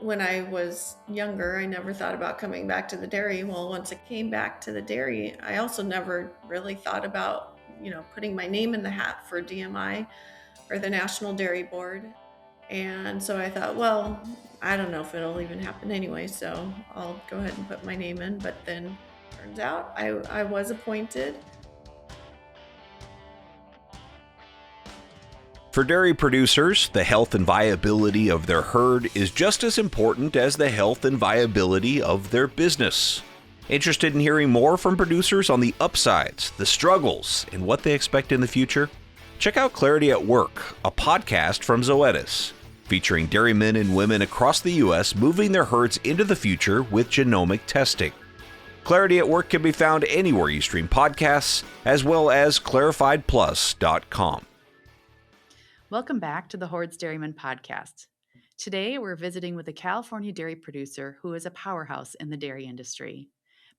When I was younger, I never thought about coming back to the dairy. Well, once I came back to the dairy, I also never really thought about, putting my name in the hat for DMI or the National Dairy Board. And so I thought, well, I don't know if it'll even happen anyway, so I'll go ahead and put my name in. But then turns out I was appointed. For dairy producers, the health and viability of their herd is just as important as the health and viability of their business. Interested in hearing more from producers on the upsides, the struggles, and what they expect in the future? Check out Clarity at Work, a podcast from Zoetis, featuring dairymen and women across the U.S. moving their herds into the future with genomic testing. Clarity at Work can be found anywhere you stream podcasts, as well as clarifiedplus.com. Welcome back to the Hordes Dairyman podcast. Today, we're visiting with a California dairy producer who is a powerhouse in the dairy industry.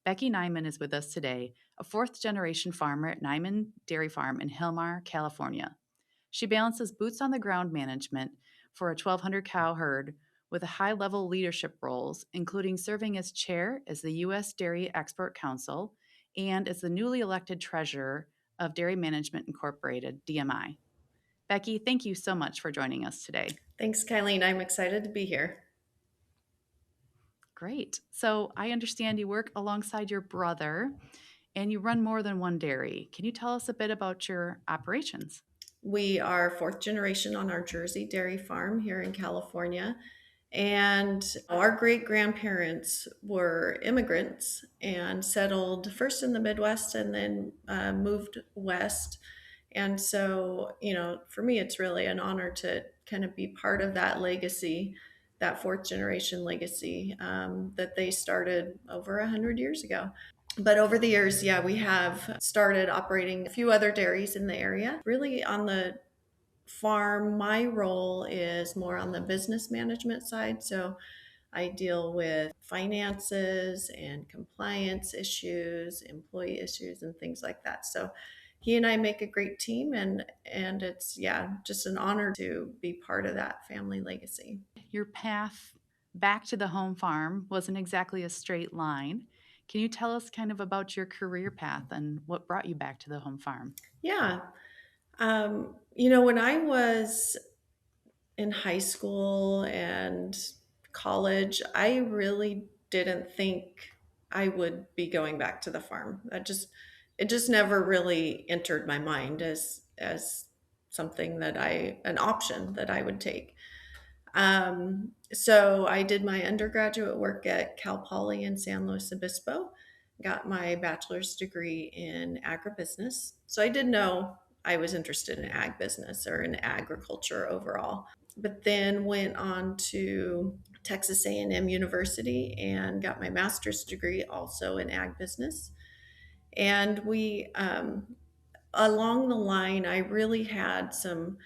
Becky Nyman is with us today, a fourth-generation farmer at Nyman Dairy Farm in Hilmar, California. She balances boots-on-the-ground management for a 1,200-cow herd with high-level leadership roles, including serving as chair as the U.S. Dairy Export Council and as the newly elected treasurer of Dairy Management Incorporated, DMI. Becky, thank you so much for joining us today. Thanks, Kylene. I'm excited to be here. Great. So I understand you work alongside your brother and you run more than one dairy. Can you tell us a bit about your operations? We are fourth generation on our Jersey dairy farm here in California. And our great grandparents were immigrants and settled first in the Midwest and then moved west. And so, for me, it's really an honor to kind of be part of that legacy, that fourth generation legacy that they started over 100 years ago. But over the years, yeah, we have started operating a few other dairies in the area. Really on the farm, my role is more on the business management side. So I deal with finances and compliance issues, employee issues, and things like that. So he and I make a great team, and it's just an honor to be part of that family legacy. Your path back to the home farm wasn't exactly a straight line. Can you tell us kind of about your career path and what brought you back to the home farm? Yeah. When I was in high school and college, I really didn't think I would be going back to the farm. It just never really entered my mind as something an option that I would take. So I did my undergraduate work at Cal Poly in San Luis Obispo, got my bachelor's degree in agribusiness. So I did know I was interested in ag business or in agriculture overall, but then went on to Texas A&M University and got my master's degree also in ag business. And along the line, I really had some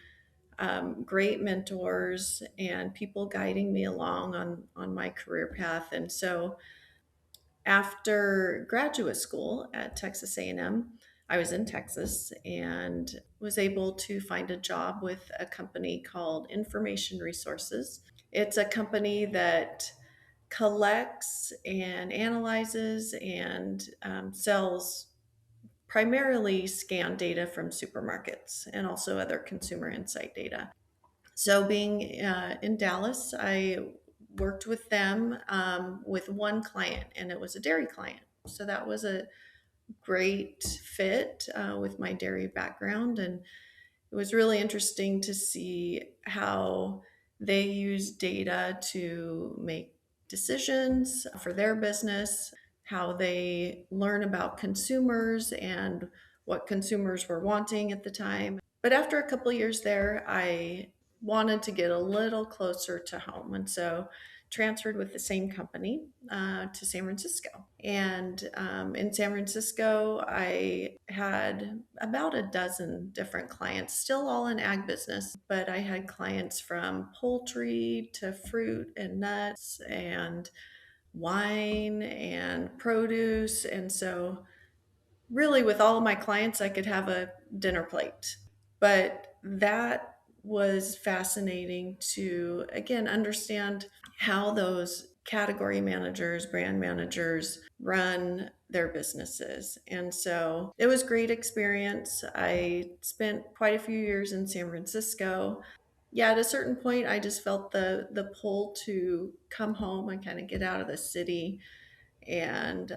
great mentors and people guiding me along on my career path. And so after graduate school at Texas A&M, I was in Texas and was able to find a job with a company called Information Resources. It's a company that collects and analyzes and sells primarily scan data from supermarkets and also other consumer insight data. So, being in Dallas, I worked with them with one client, and it was a dairy client. So, that was a great fit with my dairy background. And it was really interesting to see how they use data to make decisions for their business, how they learn about consumers and what consumers were wanting at the time. But after a couple of years there, I wanted to get a little closer to home. And so transferred with the same company to San Francisco. And in San Francisco, I had about a dozen different clients, still all in ag business, but I had clients from poultry to fruit and nuts and wine and produce. And so really with all of my clients, I could have a dinner plate. But that was fascinating to, again, understand how those category managers, brand managers run their businesses. And so it was great experience. I spent quite a few years in San Francisco. Yeah, at a certain point I just felt the pull to come home and kind of get out of the city, and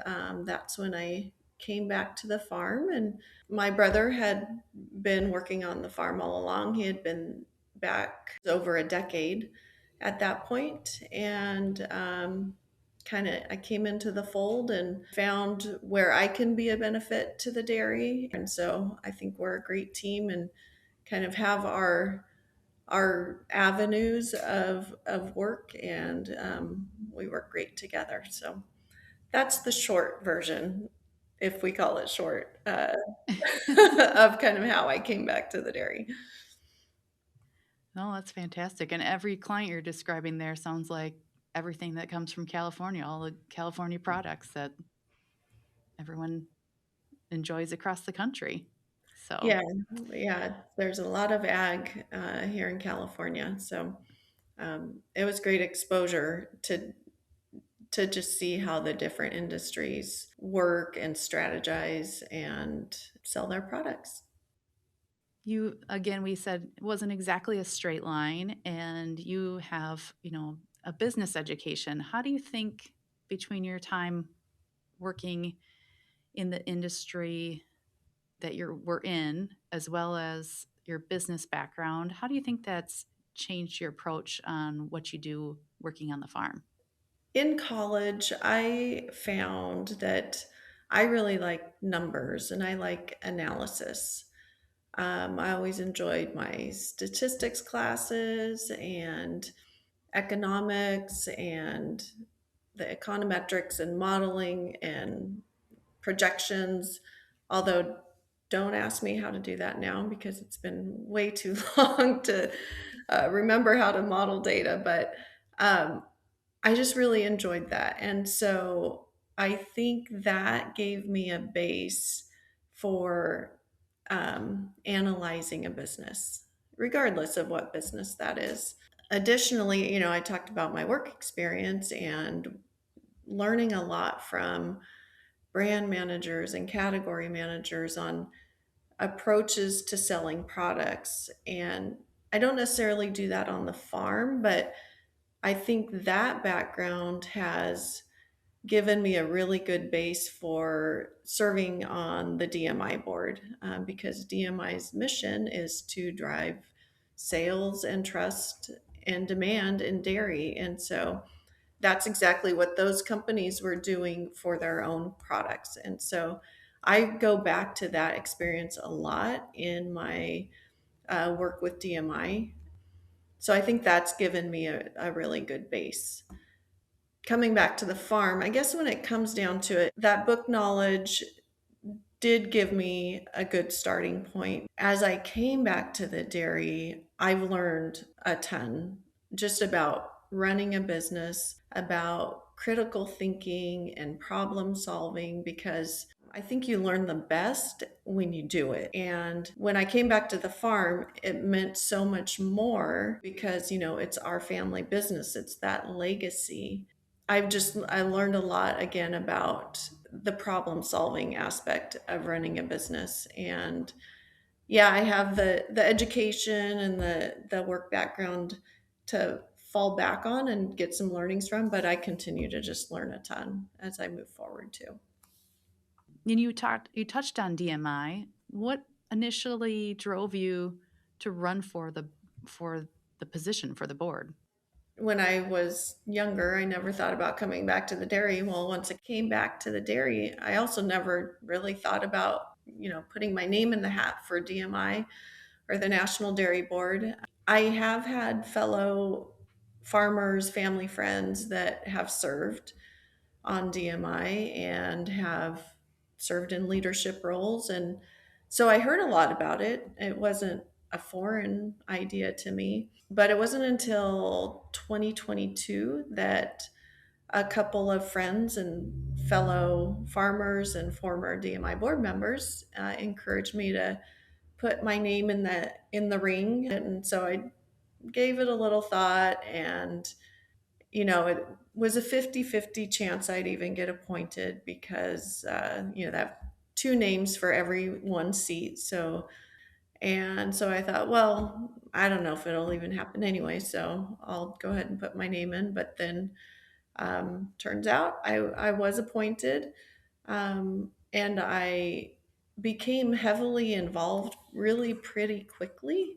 that's when I came back to the farm. And my brother had been working on the farm all along. He had been back over a decade at that point, and kind of I came into the fold and found where I can be a benefit to the dairy. And so I think we're a great team and kind of have our avenues of work, and we work great together. So that's the short version, if we call it short, of kind of how I came back to the dairy. No, that's fantastic. And every client you're describing there sounds like everything that comes from California, all the California products that everyone enjoys across the country. So Yeah, yeah. There's a lot of ag here in California, so it was great exposure to just see how the different industries work and strategize and sell their products. you, again, we said it wasn't exactly a straight line, and you have, a business education. How do you think between your time working in the industry that we're in, as well as your business background, how do you think that's changed your approach on what you do working on the farm? In college, I found that I really like numbers and I like analysis. I always enjoyed my statistics classes and economics and the econometrics and modeling and projections. Although, don't ask me how to do that now because it's been way too long to remember how to model data. But um, I just really enjoyed that. And so I think that gave me a base for analyzing a business, regardless of what business that is. Additionally, I talked about my work experience and learning a lot from brand managers and category managers on approaches to selling products. And I don't necessarily do that on the farm, but I think that background has given me a really good base for serving on the DMI board, because DMI's mission is to drive sales and trust and demand in dairy. And so that's exactly what those companies were doing for their own products. And so I go back to that experience a lot in my work with DMI. So I think that's given me a really good base. Coming back to the farm, I guess when it comes down to it, that book knowledge did give me a good starting point. As I came back to the dairy, I've learned a ton just about running a business, about critical thinking and problem solving, because I think you learn the best when you do it. And when I came back to the farm, it meant so much more because, it's our family business, it's that legacy. I learned a lot again about the problem solving aspect of running a business. And yeah, I have the education and the work background to fall back on and get some learnings from, but I continue to just learn a ton as I move forward too. And you touched on DMI. What initially drove you to run for the position for the board? When I was younger, I never thought about coming back to the dairy. Well, once I came back to the dairy, I also never really thought about, putting my name in the hat for DMI or the National Dairy Board. I have had fellow farmers, family friends that have served on DMI and have served in leadership roles. And so I heard a lot about it. It wasn't a foreign idea to me, but it wasn't until 2022 that a couple of friends and fellow farmers and former DMI board members encouraged me to put my name in the ring. And so I gave it a little thought, and it was a 50-50 chance I'd even get appointed because, they have two names for every one seat. So I thought, well, I don't know if it'll even happen anyway, so I'll go ahead and put my name in. But then turns out I was appointed, and I became heavily involved really pretty quickly.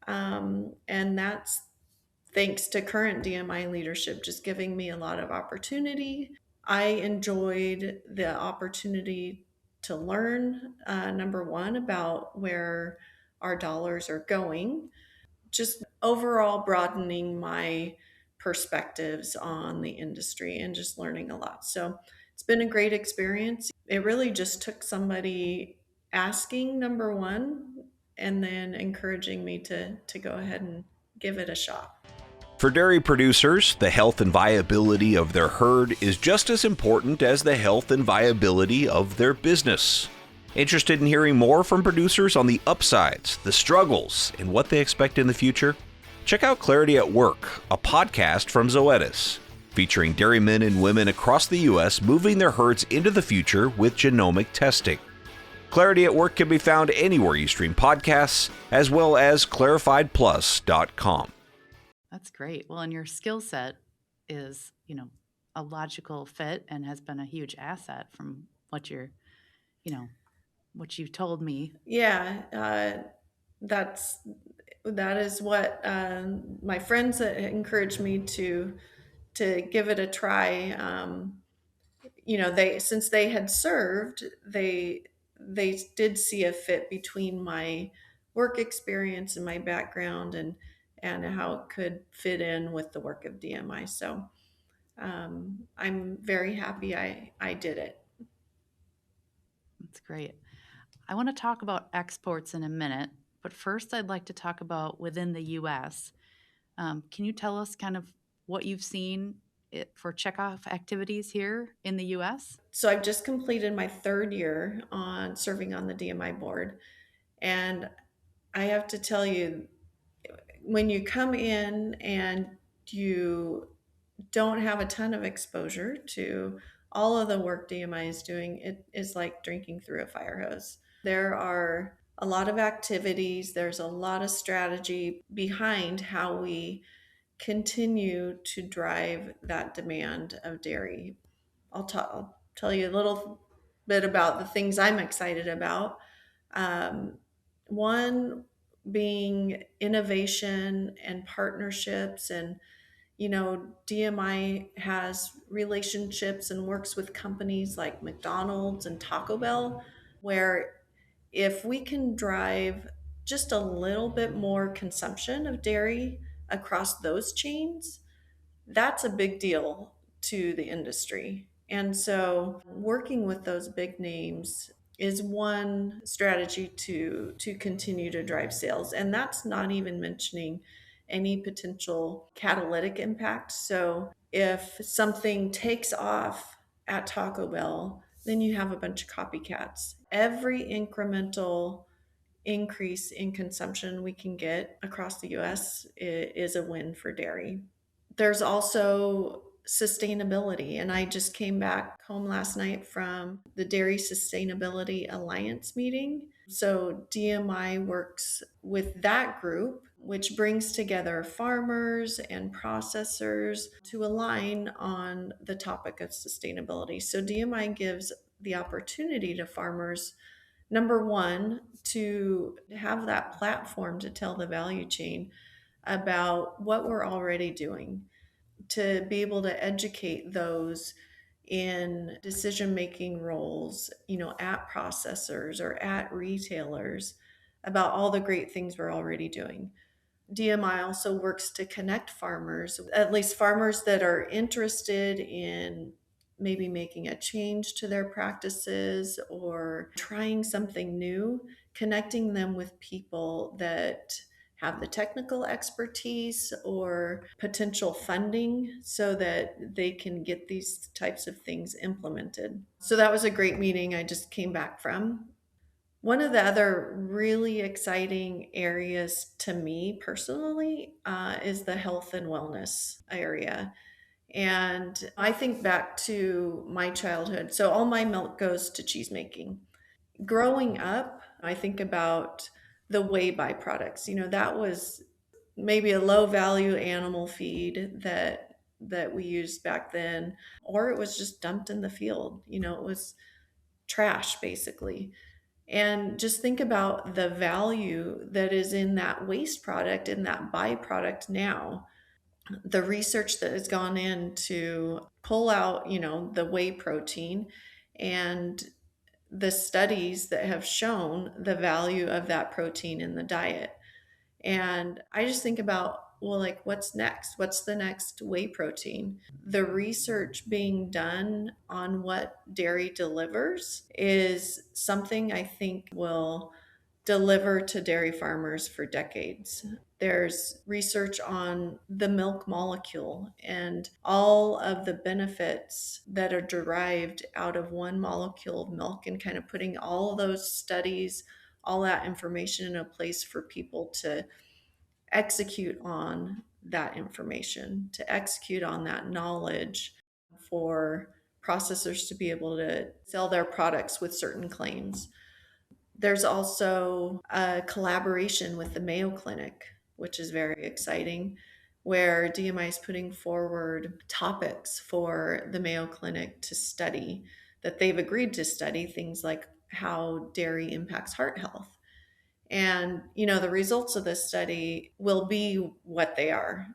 And that's thanks to current DMI leadership just giving me a lot of opportunity. I enjoyed the opportunity to learn, number one, about where our dollars are going, just overall broadening my perspectives on the industry and just learning a lot. So it's been a great experience. It really just took somebody asking, number one, and then encouraging me to go ahead and give it a shot. For dairy producers, the health and viability of their herd is just as important as the health and viability of their business. Interested in hearing more from producers on the upsides, the struggles, and what they expect in the future? Check out Clarity at Work, a podcast from Zoetis, featuring dairymen and women across the U.S. moving their herds into the future with genomic testing. Clarity at Work can be found anywhere you stream podcasts, as well as clarifiedplus.com. That's great. Well, and your skill set is, a logical fit and has been a huge asset from you know, what you told me. Yeah, that is what my friends encouraged me to give it a try. They, since they had served, they did see a fit between my work experience and my background, and how it could fit in with the work of DMI. So I'm very happy I did it. That's great. I want to talk about exports in a minute, but first I'd like to talk about within the U.S. Can you tell us kind of what you've seen for checkoff activities here in the U.S.? So I've just completed my third year on serving on the DMI board. And I have to tell you, when you come in and you don't have a ton of exposure to all of the work DMI is doing, it is like drinking through a fire hose. There are a lot of activities, there's a lot of strategy behind how we continue to drive that demand of dairy. I'll tell you a little bit about the things I'm excited about. Um, One being innovation and partnerships, and DMI has relationships and works with companies like McDonald's and Taco Bell, where if we can drive just a little bit more consumption of dairy across those chains, that's a big deal to the industry. And so working with those big names is one strategy to continue to drive sales. And that's not even mentioning any potential catalytic impact. So if something takes off at Taco Bell, then you have a bunch of copycats. Every incremental increase in consumption we can get across the US is a win for dairy. There's also sustainability. And I just came back home last night from the Dairy Sustainability Alliance meeting. So DMI works with that group, which brings together farmers and processors to align on the topic of sustainability. So DMI gives the opportunity to farmers, number one, to have that platform to tell the value chain about what we're already doing, to be able to educate those in decision making roles, at processors or at retailers, about all the great things we're already doing. DMI also works to connect farmers, at least farmers that are interested in maybe making a change to their practices or trying something new, connecting them with people that have the technical expertise or potential funding so that they can get these types of things implemented. So that was a great meeting I just came back from. One of the other really exciting areas to me personally is the health and wellness area. And I think back to my childhood. So all my milk goes to cheese making. Growing up, I think about the whey byproducts. That was maybe a low value animal feed that we used back then, or it was just dumped in the field. It was trash basically. And just think about the value that is in that waste product, in that byproduct now. The research that has gone in to pull out, the whey protein, and the studies that have shown the value of that protein in the diet. And I just think about, well, like, what's next? What's the next whey protein? The research being done on what dairy delivers is something I think will deliver to dairy farmers for decades. There's research on the milk molecule and all of the benefits that are derived out of one molecule of milk, and kind of putting all those studies, all that information in a place for people to execute on that information, to execute on that knowledge, for processors to be able to sell their products with certain claims. There's also a collaboration with the Mayo Clinic, which is very exciting, where DMI is putting forward topics for the Mayo Clinic to study, that they've agreed to study, things like how dairy impacts heart health. And, the results of this study will be what they are.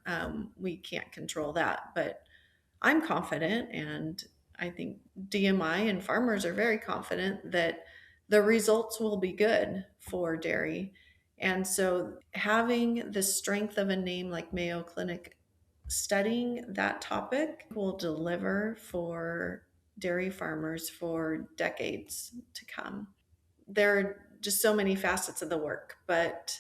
We can't control that, but I'm confident, and I think DMI and farmers are very confident that the results will be good for dairy. And so having the strength of a name like Mayo Clinic studying that topic will deliver for dairy farmers for decades to come. There are just so many facets of the work, but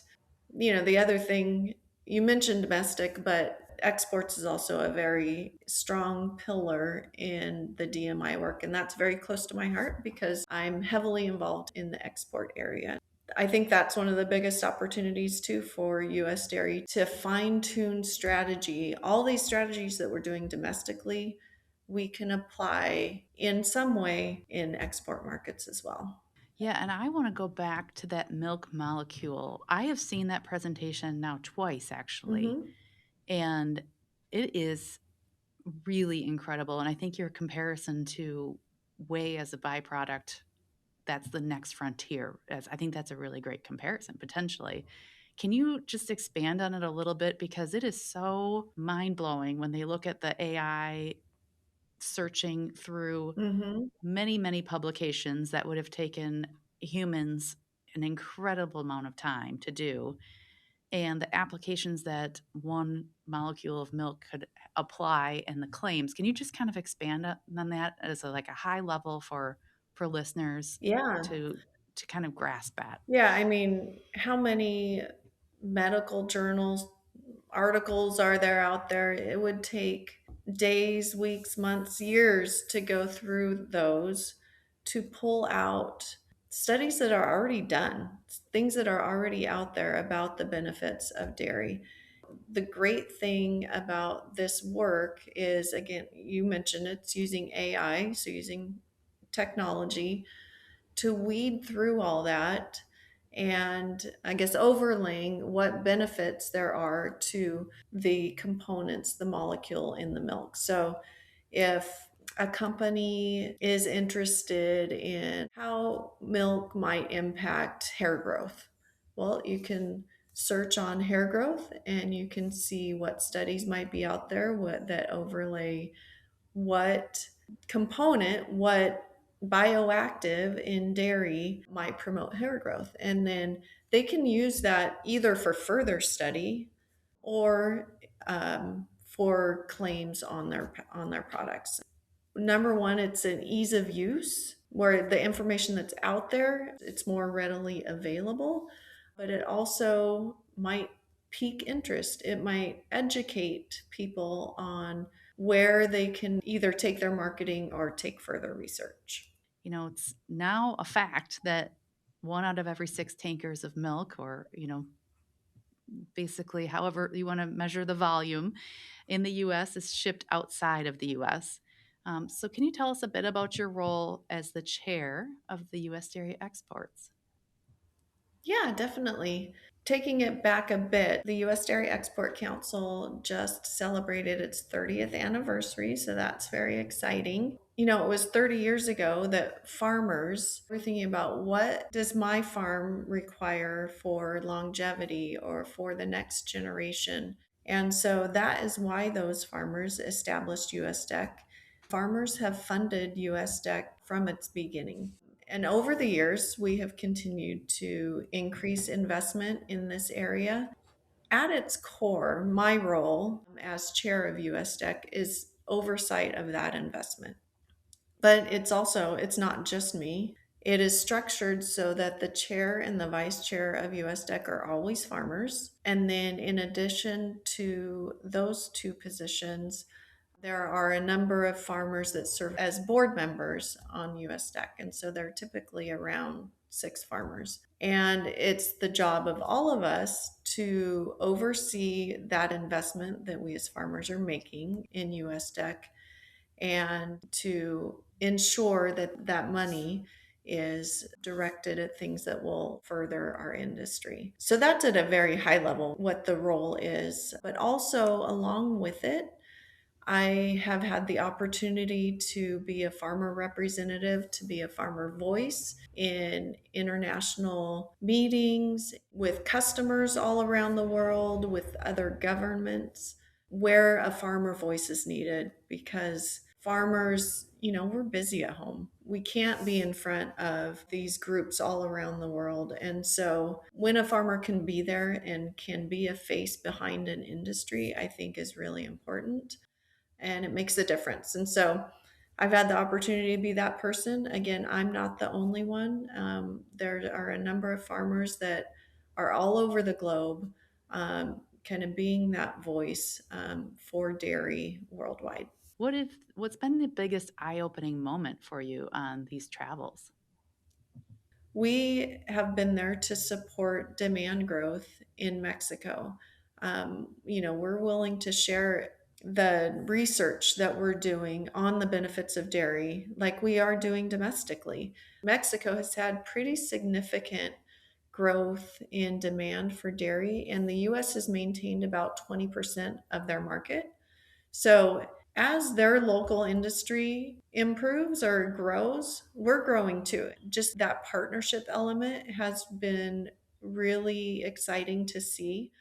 the other thing, you mentioned domestic, but exports is also a very strong pillar in the DMI work. And that's very close to my heart because I'm heavily involved in the export area. I think that's one of the biggest opportunities too for US Dairy to fine tune strategy. All these strategies that we're doing domestically, we can apply in some way in export markets as well. Yeah, and I want to go back to that milk molecule. I have seen that presentation now twice, actually, Hmm. and it is really incredible. And I think your comparison to whey as a byproduct, that's the next frontier. I think that's a really great comparison, potentially. Can you just expand on it a little bit? Because it is so mind blowing when they look at the AI searching through Hmm. many, many publications that would have taken humans an incredible amount of time to do, and the applications that one molecule of milk could apply and the claims. Can you just kind of expand on that as like a high level for listeners Yeah. to kind of grasp at? Yeah. I mean, how many medical journals, articles are there out there? It would take days, weeks, months, years to go through those to pull out studies that are already done, things that are already out there about the benefits of dairy. The great thing about this work is, again, you mentioned it's using AI, so using technology to weed through all that, and I guess overlaying what benefits there are to the components, the molecule in the milk. So if a company is interested in how milk might impact hair growth, well, you can search on hair growth and you can see what studies might be out there, what that overlay, what component, what bioactive in dairy might promote hair growth. And then they can use that either for further study or for claims on their products. Number one, it's an ease of use where the information that's out there, it's more readily available, but it also might pique interest. It might educate people on where they can either take their marketing or take further research. It's now a fact that one out of every six tankers of milk, or, basically, however you want to measure the volume in the US is shipped outside of the US. So, can you tell us a bit about your role as the chair of the US Dairy Exports? Yeah, definitely. Taking it back a bit, the U.S. Dairy Export Council just celebrated its 30th anniversary, so that's very exciting. It was 30 years ago that farmers were thinking about, what does my farm require for longevity or for the next generation? And so that is why those farmers established USDEC. Farmers have funded USDEC from its beginning. And over the years, we have continued to increase investment in this area. At its core, my role as chair of USDEC is oversight of that investment. But it's not just me. It is structured so that the chair and the vice chair of USDEC are always farmers. And then in addition to those two positions, there are a number of farmers that serve as board members on USDEC. And so they're typically around 6 farmers. And it's the job of all of us to oversee that investment that we as farmers are making in USDEC and to ensure that that money is directed at things that will further our industry. So that's at a very high level what the role is, but also along with it, I have had the opportunity to be a farmer representative, to be a farmer voice in international meetings with customers all around the world, with other governments, where a farmer voice is needed, because farmers, we're busy at home. We can't be in front of these groups all around the world. And so when a farmer can be there and can be a face behind an industry, I think is really important, and it makes a difference. And so I've had the opportunity to be that person. Again, I'm not the only one. There are a number of farmers that are all over the globe, kind of being that voice for dairy worldwide. What's been the biggest eye-opening moment for you on these travels? We have been there to support demand growth in Mexico. We're willing to share the research that we're doing on the benefits of dairy, like we are doing domestically. Mexico has had pretty significant growth in demand for dairy, and the US has maintained about 20% of their market. So as their local industry improves or grows, we're growing too. Just that partnership element has been really exciting to see.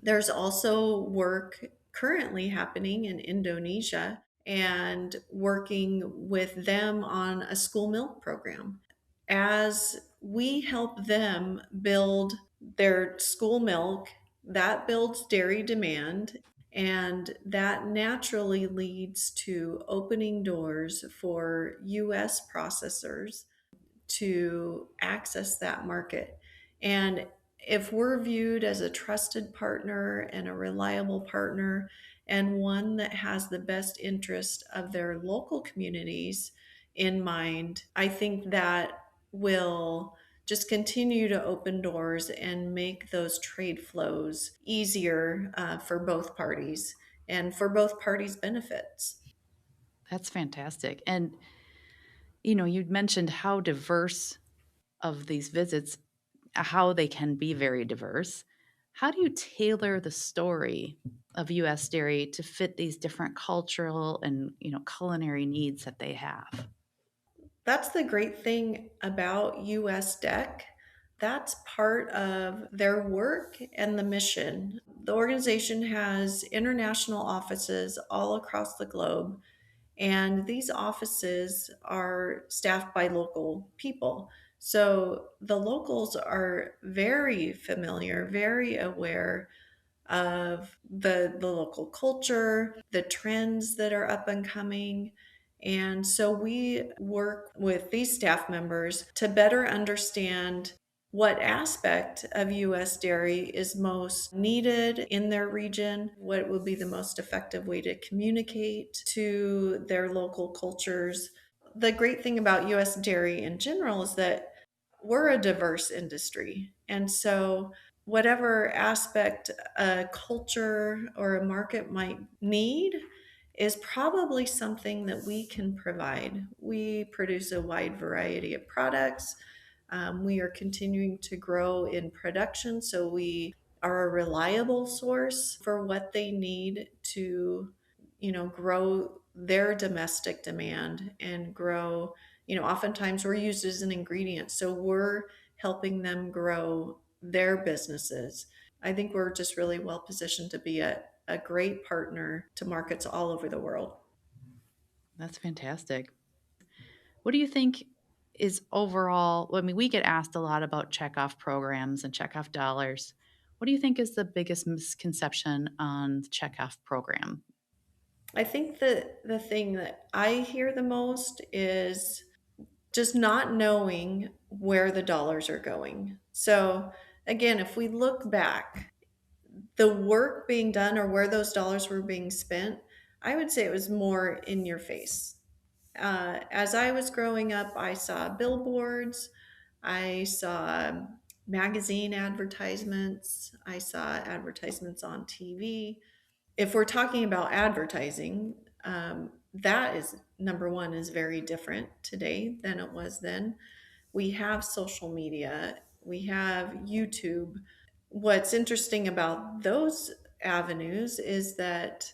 There's also work currently happening in Indonesia and working with them on a school milk program. As we help them build their school milk, that builds dairy demand, and that naturally leads to opening doors for US processors to access that market. And if we're viewed as a trusted partner and a reliable partner, and one that has the best interest of their local communities in mind, I think that will just continue to open doors and make those trade flows easier for both parties and for both parties' benefits. That's fantastic. And you'd mentioned how diverse of these visits, how they can be very diverse. How do you tailor the story of US dairy to fit these different cultural and, culinary needs that they have? That's the great thing about US DEC. That's part of their work and the mission. The organization has international offices all across the globe, and these offices are staffed by local people. So the locals are very familiar, very aware of the local culture, the trends that are up and coming. And so we work with these staff members to better understand what aspect of US dairy is most needed in their region, what would be the most effective way to communicate to their local cultures. The great thing about US dairy in general is that we're a diverse industry. And so whatever aspect a culture or a market might need is probably something that we can provide. We produce a wide variety of products. We are continuing to grow in production, so we are a reliable source for what they need to, grow their domestic demand and grow. Oftentimes we're used as an ingredient, so we're helping them grow their businesses. I think we're just really well positioned to be a great partner to markets all over the world. That's fantastic. What do you think is overall? I mean, we get asked a lot about checkoff programs and checkoff dollars. What do you think is the biggest misconception on the checkoff program? I think that the thing that I hear the most is just not knowing where the dollars are going. So, again, if we look back, the work being done or where those dollars were being spent, I would say it was more in your face. As I was growing up, I saw billboards, I saw magazine advertisements, I saw advertisements on TV. If we're talking about advertising, that is number one, is very different today than it was then. We have social media, we have YouTube. What's interesting about those avenues is that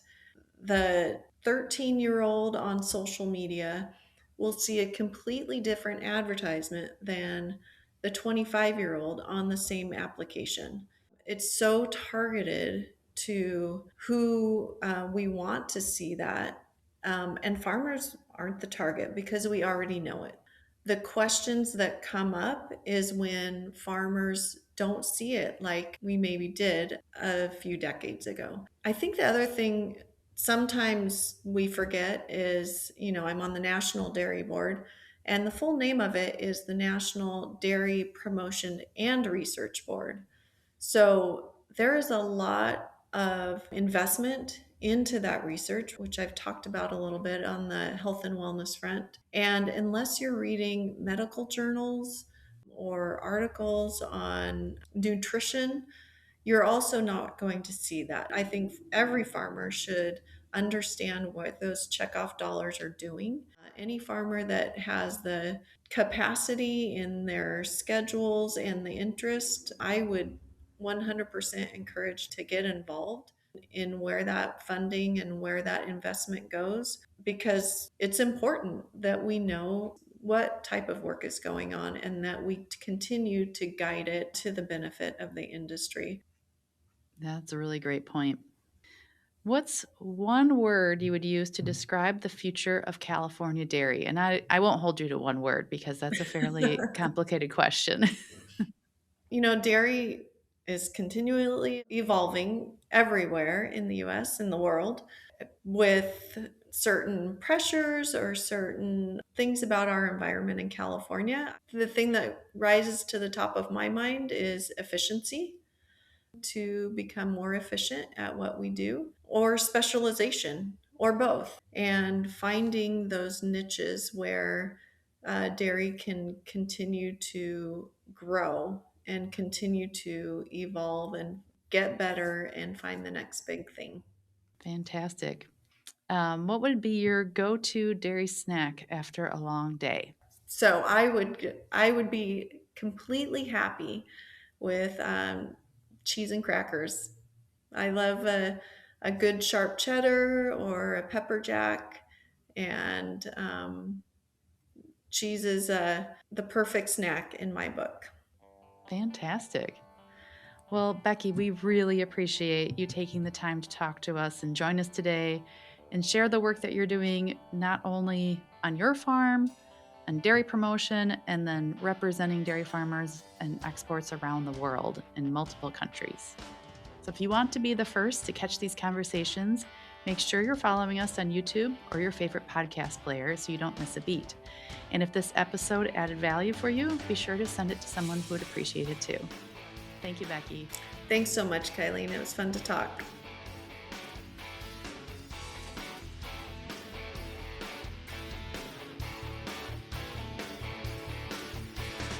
the 13-year-old on social media will see a completely different advertisement than the 25-year-old on the same application. It's so targeted to who we want to see that. And farmers aren't the target because we already know it. The questions that come up is when farmers don't see it like we maybe did a few decades ago. I think the other thing sometimes we forget is, I'm on the National Dairy Board, and the full name of it is the National Dairy Promotion and Research Board. So there is a lot of investment into that research, which I've talked about a little bit on the health and wellness front. And unless you're reading medical journals or articles on nutrition, you're also not going to see that. I think every farmer should understand what those checkoff dollars are doing. Any farmer that has the capacity in their schedules and the interest, I would 100% encourage to get involved in where that funding and where that investment goes, because it's important that we know what type of work is going on and that we continue to guide it to the benefit of the industry. That's a really great point. What's one word you would use to describe the future of California dairy? And I won't hold you to one word because that's a fairly complicated question. Dairy is continually evolving everywhere in the US and the world with certain pressures or certain things about our environment in California. The thing that rises to the top of my mind is efficiency, to become more efficient at what we do, or specialization, or both, and finding those niches where dairy can continue to grow and continue to evolve and get better and find the next big thing. Fantastic. What would be your go-to dairy snack after a long day? So I would be completely happy with cheese and crackers. I love a good sharp cheddar or a pepper jack, and cheese is the perfect snack in my book. Fantastic. Well, Becky, we really appreciate you taking the time to talk to us and join us today and share the work that you're doing, not only on your farm, on dairy promotion, and then representing dairy farmers and exports around the world in multiple countries. So if you want to be the first to catch these conversations, make sure you're following us on YouTube or your favorite podcast player so you don't miss a beat. And if this episode added value for you, be sure to send it to someone who would appreciate it too. Thank you, Becky. Thanks so much, Kylene. It was fun to talk.